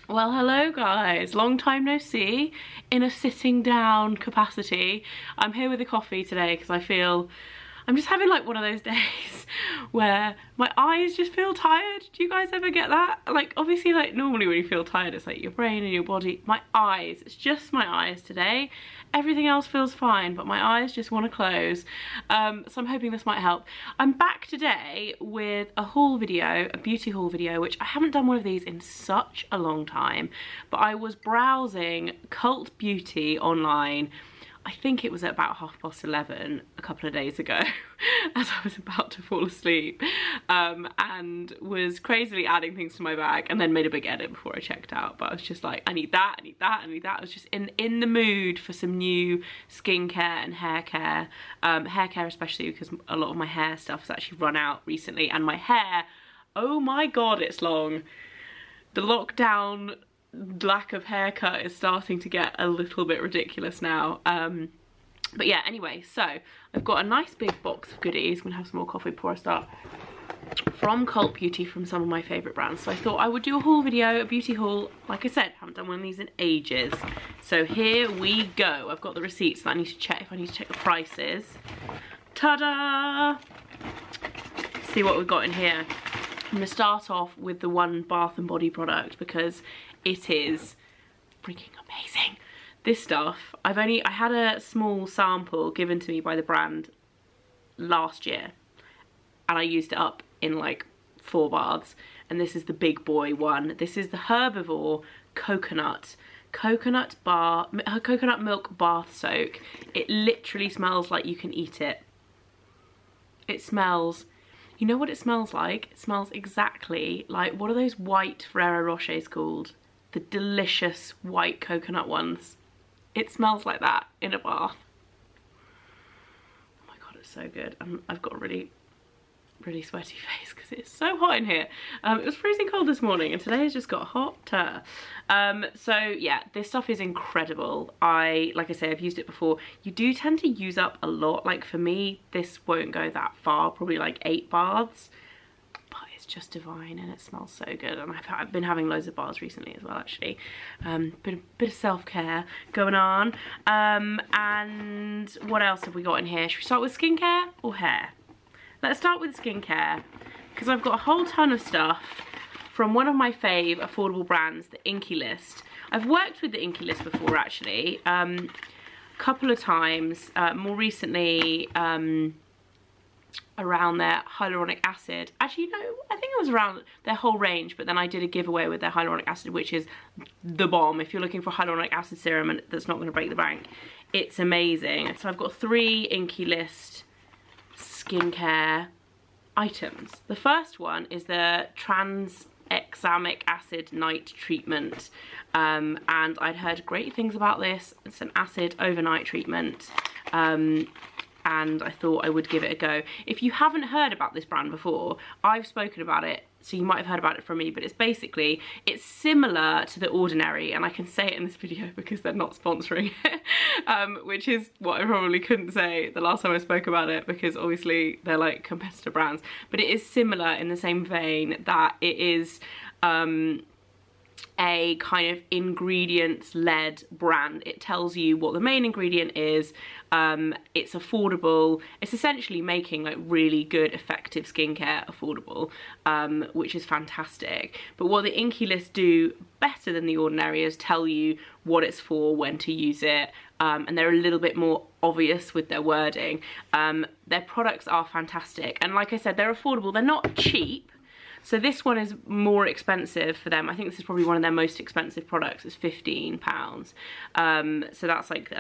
Well, hello guys, long time no see in a sitting down capacity. I'm here with a coffee today because I feel I'm just having like one of those days where my eyes just feel tired. Do you guys ever get that? Like obviously like normally when you feel tired it's like your brain and your body. My eyes, it's just my eyes today. Everything else feels fine but my eyes just want to close. So I'm hoping this might help. I'm back today with a haul video, a beauty haul video, which I haven't done one of these in such a long time, but I was browsing cult beauty online. I think it was at about 11:30 a couple of days ago as I was about to fall asleep, and was crazily adding things to my bag and then made a big edit before I checked out. But I was just like, I need that, I need that, I need that. I was just in the mood for some new skincare and hair care. Hair care especially because a lot of my hair stuff has actually run out recently, and my hair, oh my god, it's long. The lockdown lack of haircut is starting to get a little bit ridiculous now. But yeah, anyway, so I've got a nice big box of goodies. I'm gonna have some more coffee before I start, from Cult Beauty, from some of my favorite brands. So I thought I would do a haul video, a beauty haul. Like I said, haven't done one of these in ages. So here we go. I've got the receipts that I need to check if I need to check the prices. Ta-da! See what we've got in here. I'm gonna start off with the one Bath and Body product because it is freaking amazing. This stuff, I had a small sample given to me by the brand last year and I used it up in like 4 baths, and this is the big boy one. This is the Herbivore coconut milk bath soak. It literally smells like you can eat it. It smells, you know what it smells like? It smells exactly like, what are those white Ferrero Rochers called? The delicious white coconut ones. It smells like that in a bath. Oh my god, it's so good. I've got a really sweaty face because it's so hot in here. It was freezing cold this morning and today has just got hotter. So yeah, this stuff is incredible. Like I say, I've used it before. You do tend to use up a lot. Like for me, this won't go that far, probably like 8 baths. Just divine, and it smells so good, and I've been having loads of baths recently as well, actually. Bit of self-care going on. And what else have we got in here? Should we start with skincare or hair? Let's start with skincare because I've got a whole ton of stuff from one of my fave affordable brands, the Inkey list. I've worked with the Inkey list before, actually, a couple of times, more recently around their hyaluronic acid. Actually, no, I think it was around their whole range, but then I did a giveaway with their hyaluronic acid, which is the bomb. If you're looking for hyaluronic acid serum and that's not going to break the bank, it's amazing. So I've got 3 Inkey list skincare items. The first one is the Tranexamic acid night treatment, and I'd heard great things about this. It's an acid overnight treatment, and I thought I would give it a go. If you haven't heard about this brand before, I've spoken about it, so you might have heard about it from me, but it's similar to The Ordinary, and I can say it in this video because they're not sponsoring it, which is what I probably couldn't say the last time I spoke about it because obviously they're like competitor brands, but it is similar in the same vein that it is a kind of ingredients-led brand. It tells you what the main ingredient is. It's affordable. It's essentially making like really good, effective skincare affordable, which is fantastic. But what the Inkey list do better than The Ordinary is tell you what it's for, when to use it, and they're a little bit more obvious with their wording. Their products are fantastic, and like I said, they're affordable. They're not cheap. So this one is more expensive for them. I think this is probably one of their most expensive products. It's £15. So that's like,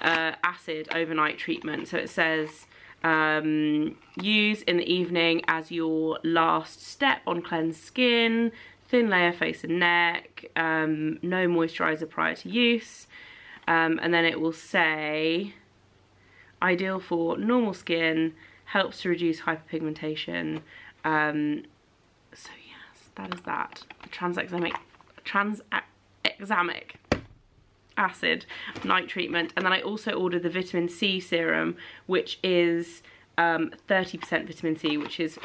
acid overnight treatment. So it says, use in the evening as your last step on cleansed skin, thin layer face and neck, no moisturizer prior to use. And then it will say, ideal for normal skin, helps to reduce hyperpigmentation. So yes, that is that. Tranexamic acid night treatment. And then I also ordered the vitamin C serum, which is 30% vitamin C, which is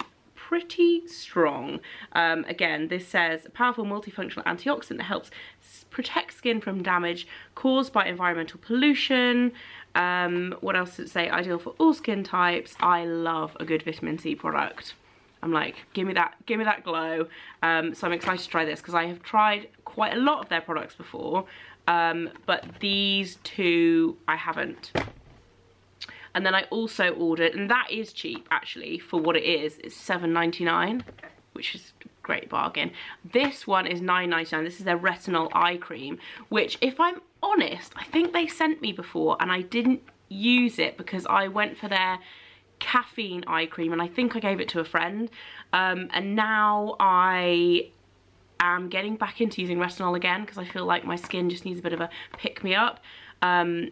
pretty strong. Again, this says a powerful multifunctional antioxidant that helps protect skin from damage caused by environmental pollution. What else does it say? Ideal for all skin types. I love a good vitamin C product. I'm like, give me that glow. So I'm excited to try this because I have tried quite a lot of their products before, but these two I haven't. And then I also ordered, and that is cheap actually for what it is. It's $7.99, which is a great bargain. This one is $9.99. This is their Retinol eye cream, which, if I'm honest, I think they sent me before and I didn't use it because I went for their caffeine eye cream and I think I gave it to a friend. And now I am getting back into using Retinol again because I feel like my skin just needs a bit of a pick-me-up. I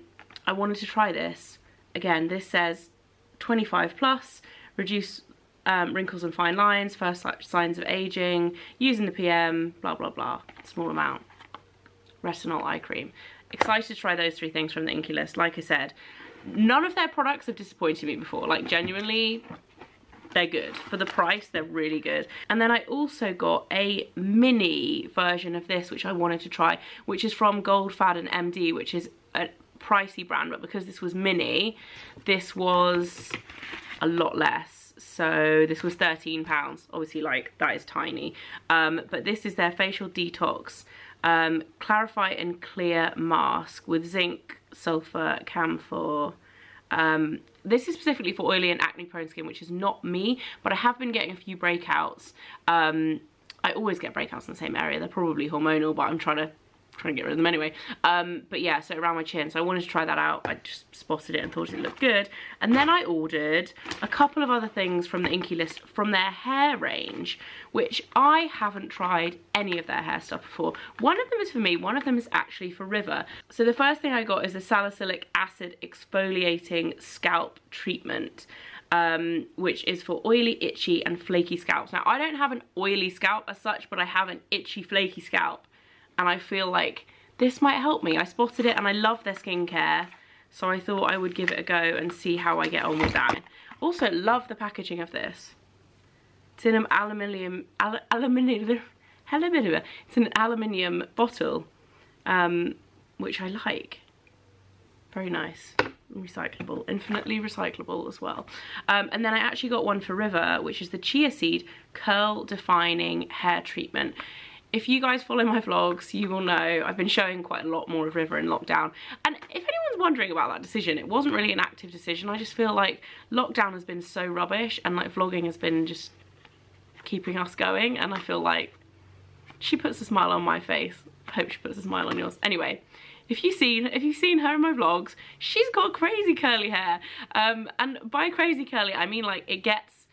wanted to try this. Again, this says 25 plus, reduce wrinkles and fine lines, first signs of aging, using the PM, blah, blah, blah, small amount. Retinol eye cream. Excited to try those 3 things from the Inkey list. Like I said, none of their products have disappointed me before. Like, genuinely, they're good. For the price, they're really good. And then I also got a mini version of this, which I wanted to try, which is from Goldfaden MD, which is a pricey brand, but because this was mini, this was a lot less. So this was £13. Obviously, like, that is tiny. But this is their facial detox clarify and clear mask with zinc, sulfur, camphor. This is specifically for oily and acne prone skin, which is not me, but I have been getting a few breakouts. I always get breakouts in the same area. They're probably hormonal, but I'm trying to get rid of them anyway. But yeah, so around my chin. So I wanted to try that out. I just spotted it and thought it looked good. And then I ordered a couple of other things from the Inkey list from their hair range, which I haven't tried any of their hair stuff before. One of them is for me, one of them is actually for River. So the first thing I got is the Salicylic Acid Exfoliating Scalp Treatment, which is for oily, itchy and flaky scalps. Now, I don't have an oily scalp as such, but I have an itchy, flaky scalp. And I feel like this might help me. I spotted it and I love their skincare, so I thought I would give it a go and see how I get on with that. Also, love the packaging of this. It's in an aluminium bottle, which I like. Very nice. Recyclable, infinitely recyclable as well. And then I actually got one for River, which is the Chia Seed Curl Defining Hair Treatment. If you guys follow my vlogs, you will know I've been showing quite a lot more of River in lockdown. And if anyone's wondering about that decision, it wasn't really an active decision. I just feel like lockdown has been so rubbish and like vlogging has been just keeping us going. And I feel like she puts a smile on my face. I hope she puts a smile on yours. Anyway, if you've seen her in my vlogs, she's got crazy curly hair. And by crazy curly, I mean like it gets,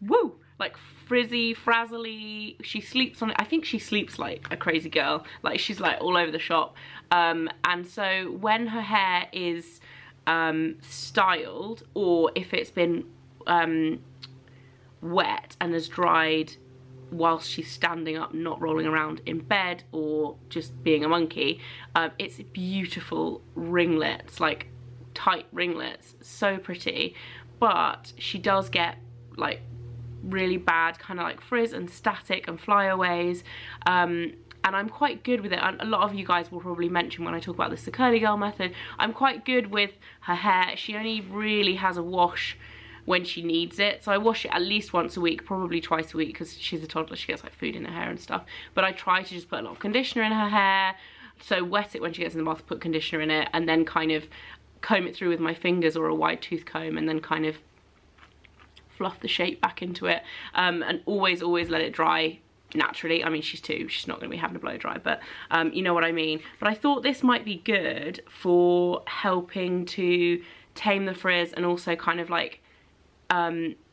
woo, like frizzy, frazzly. She sleeps on it. I think she sleeps like a crazy girl. Like she's like all over the shop. And so when her hair is styled, or if it's been wet and has dried whilst she's standing up, not rolling around in bed or just being a monkey, it's beautiful ringlets, like tight ringlets, so pretty. But she does get like really bad kind of like frizz and static and flyaways, and I'm quite good with it. A lot of you guys will probably mention when I talk about this, the curly girl method, I'm quite good with her hair. She only really has a wash when she needs it, so I wash it at least once a week, probably twice a week, because she's a toddler, she gets like food in her hair and stuff. But I try to just put a lot of conditioner in her hair, so wet it when she gets in the bath, put conditioner in it, and then kind of comb it through with my fingers or a wide tooth comb, and then kind of fluff the shape back into it, and always let it dry naturally. I mean, she's 2, she's not going to be having a blow dry, but you know what I mean. But I thought this might be good for helping to tame the frizz and also kind of like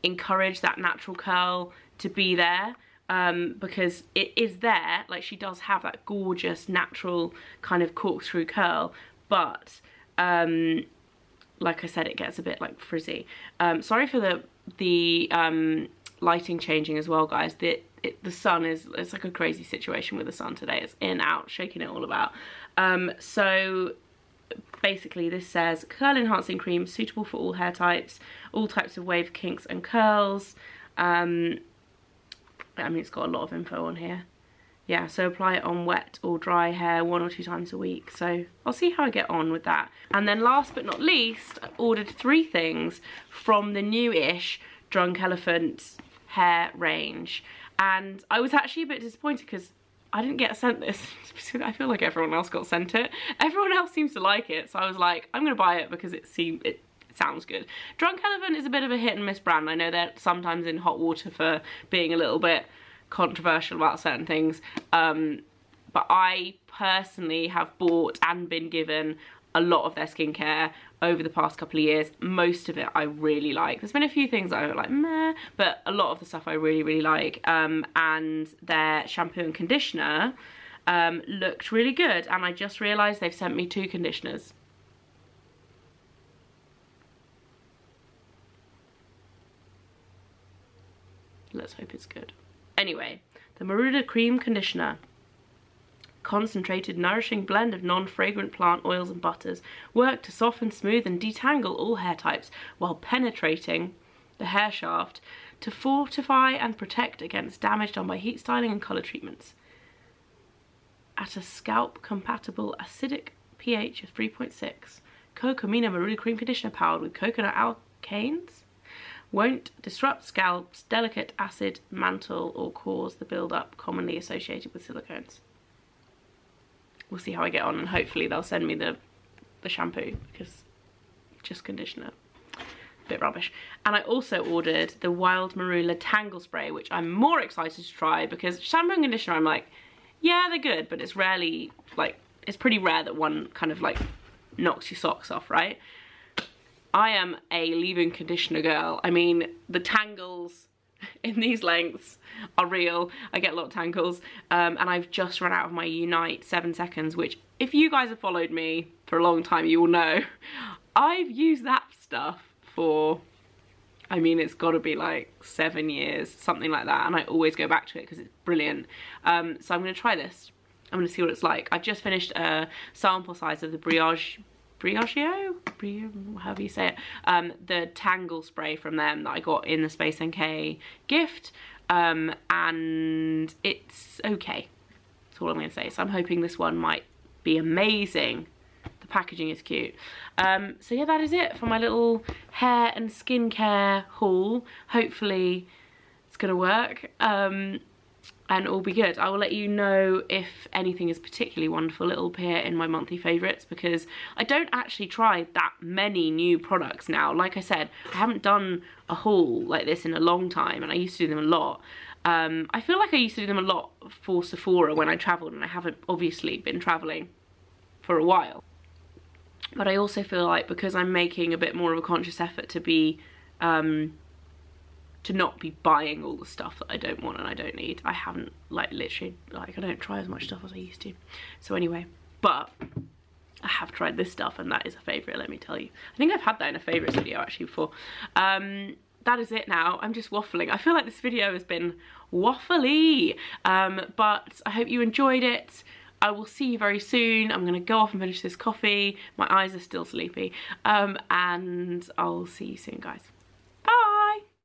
encourage that natural curl to be there, because it is there. Like, she does have that gorgeous natural kind of corkscrew curl, but like I said, it gets a bit like frizzy. Sorry for the lighting changing as well, guys. The sun it's like a crazy situation with the sun today. It's in, out, shaking it all about. So basically this says curl enhancing cream suitable for all hair types, all types of wave, kinks and curls. I mean, it's got a lot of info on here. Yeah, so apply it on wet or dry hair 1 or 2 times a week. So I'll see how I get on with that. And then last but not least, I ordered 3 things from the newish Drunk Elephant hair range. And I was actually a bit disappointed because I didn't get sent this. I feel like everyone else got sent it. Everyone else seems to like it. So I was like, I'm gonna buy it because it sounds good. Drunk Elephant is a bit of a hit and miss brand. I know they're sometimes in hot water for being a little bit controversial about certain things, but I personally have bought and been given a lot of their skincare over the past couple of years. Most of it I really like. There's been a few things I were like meh, but a lot of the stuff I really like, and their shampoo and conditioner looked really good, and I just realised they've sent me 2 conditioners. Let's hope it's good. Anyway, the Marula Cream Conditioner. Concentrated, nourishing blend of non-fragrant plant oils and butters work to soften, smooth and detangle all hair types while penetrating the hair shaft to fortify and protect against damage done by heat styling and colour treatments. At a scalp-compatible acidic pH of 3.6, Cocomino Marula Cream Conditioner powered with coconut alkanes won't disrupt scalp's delicate acid mantle or cause the build-up commonly associated with silicones. We'll see how I get on, and hopefully they'll send me the shampoo, because just conditioner, bit rubbish. And I also ordered the Wild Marula Tangle Spray, which I'm more excited to try, because shampoo and conditioner I'm like, yeah, they're good, but it's rarely, like, it's pretty rare that one kind of like knocks your socks off, right? I am a leave-in conditioner girl. I mean, the tangles in these lengths are real. I get a lot of tangles, and I've just run out of my Unite 7 seconds, which if you guys have followed me for a long time, you will know I've used that stuff for, I mean, it's got to be like 7 years, something like that, and I always go back to it because it's brilliant. So I'm going to try this. I'm going to see what it's like. I've just finished a sample size of the Briogeo, however you say it, the Tangle spray from them that I got in the Space NK gift, and it's okay. That's all I'm going to say. So I'm hoping this one might be amazing. The packaging is cute. So yeah, that is it for my little hair and skincare haul. Hopefully it's going to work. And all be good. I will let you know if anything is particularly wonderful. It'll appear in my monthly favourites, because I don't actually try that many new products now. Like I said, I haven't done a haul like this in a long time, and I used to do them a lot. I feel like I used to do them a lot for Sephora when I travelled, and I haven't obviously been travelling for a while. But I also feel like because I'm making a bit more of a conscious effort to be to not be buying all the stuff that I don't want and I don't need. I haven't, like, literally, like, I don't try as much stuff as I used to. So anyway, but I have tried this stuff, and that is a favourite, let me tell you. I think I've had that in a favourites video actually before. That is it now. I'm just waffling. I feel like this video has been waffly, but I hope you enjoyed it. I will see you very soon. I'm going to go off and finish this coffee. My eyes are still sleepy, and I'll see you soon, guys.